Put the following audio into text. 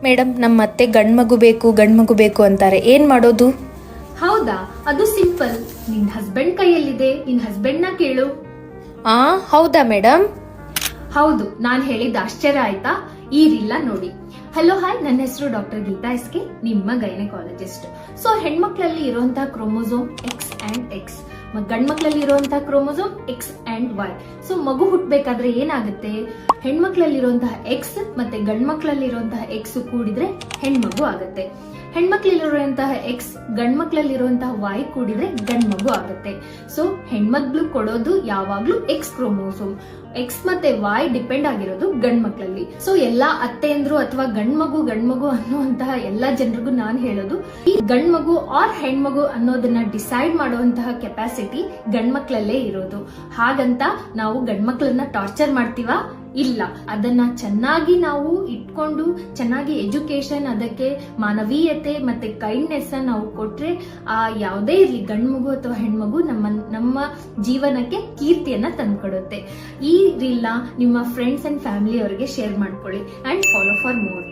Madam, ನಮ್ಮ ಅತ್ತೆ ಗಂಡ್ಮಗು ಬೇಕು ಅಂತಾರೆ, ಏನ್ ಮಾಡೋದು? ಹೌದಾ, ಅದು ಸಿಂಪಲ್. ನಿನ್ ಹಸ್ಬೆಂಡ್ ಕೈಯಲ್ಲಿದೆ, ನಿನ್ ಹಸ್ಬೆಂಡ್ ನ ಕೇಳು. ಹೌದಾ ಮೇಡಮ್? ಹೌದು, ನಾನ್ ಹೇಳಿದ ಆಶ್ಚರ್ಯ ಆಯ್ತಾ? ಈ ರೀಲ್ಲ ನೋಡಿ. ಹಲೋ ಹಾಯ್, ನನ್ನ ಹೆಸರು ಡಾಕ್ಟರ್ ಗೀತಾ ಎಸ್ಕೆ, ನಿಮ್ಮ ಗೈನಕಾಲಜಿಸ್ಟ್. ಸೊ ಹೆಣ್ಮಕ್ಳಲ್ಲಿ ಇರುವಂತಹ ಕ್ರೋಮೋಸೋಮ್ ಎಕ್ಸ್ ಅಂಡ್ ಎಕ್ಸ್, ಗಂಡ್ಮಕ್ಳಲ್ಲಿ ಇರುವಂತಹ chromosome X and Y. So ಮಗು ಹುಟ್ಟಬೇಕಾದ್ರೆ ಏನಾಗುತ್ತೆ, ಹೆಣ್ಮಕ್ಳಲ್ಲಿರುವಂತಹ ಎಕ್ಸ್ ಮತ್ತೆ ಗಂಡ್ಮಕ್ಳಲ್ಲಿರುವಂತಹ ಎಕ್ಸ್ ಕೂಡಿದ್ರೆ ಹೆಣ್ಮಗು ಆಗುತ್ತೆ. ಹೆಣ್ಮಕ್ಳಲ್ಲಿರುವಂತಹ ಎಕ್ಸ್ ಗಂಡ್ಮಕ್ಳಲ್ಲಿರುವಂತಹ ವೈ ಕೂಡಿದ್ರೆ ಗಂಡ್ಮಗು ಆಗುತ್ತೆ. ಸೊ ಹೆಣ್ಮಕ್ಳು ಕೊಡೋದು ಯಾವಾಗ್ಲೂ ಎಕ್ಸ್ ಕ್ರೋಮೋಸೋಮ್. ಎಕ್ಸ್ ಮತ್ತೆ ವೈ ಡಿಪೆಂಡ್ ಆಗಿರೋದು ಗಂಡ್ಮಕ್ಳಲ್ಲಿ. ಸೊ ಎಲ್ಲಾ ಅತ್ತೆಯಂದ್ರು ಅಥವಾ ಗಂಡ್ಮಗು ಅನ್ನುವಂತಹ ಎಲ್ಲಾ ಜನರಿಗೂ ನಾನ್ ಹೇಳೋದು, ಈ ಗಂಡ್ಮಗು ಆರ್ ಹೆಣ್ಮಗು ಅನ್ನೋದನ್ನ ಡಿಸೈಡ್ ಮಾಡುವಂತಹ ಕೆಪಾಸಿಟಿ ಗಂಡ್ಮಕ್ಳಲ್ಲೇ ಇರೋದು. ಹಾಗಂತ ನಾವು ಗಂಡ್ಮಕ್ಳನ್ನ ಟಾರ್ಚರ್ ಮಾಡ್ತೀವಾ? ಇಲ್ಲ. ಅದನ್ನ ಚೆನ್ನಾಗಿ ನಾವು ಇಟ್ಕೊಂಡು ಚೆನ್ನಾಗಿ ಎಜುಕೇಶನ್, ಅದಕ್ಕೆ ಮಾನವೀಯತೆ ಮತ್ತೆ ಕೈಂಡ್ನೆಸ್ ನಾವು ಕೊಟ್ರೆ ಆ ಯಾವುದೇ ಇರ್ಲಿ ಗಂಡ್ಮಗು ಅಥವಾ ಹೆಣ್ಮಗು ನಮ್ಮ ಜೀವನಕ್ಕೆ ಕೀರ್ತಿಯನ್ನ ತಂದ್ಕೊಡುತ್ತೆ. ಈ ರೀಲ್ನ ನಿಮ್ಮ ಫ್ರೆಂಡ್ಸ್ ಅಂಡ್ ಫ್ಯಾಮಿಲಿ ಅವರಿಗೆ ಶೇರ್ ಮಾಡ್ಕೊಳ್ಳಿ ಅಂಡ್ ಫಾಲೋ ಫಾರ್ ಮೋರ್.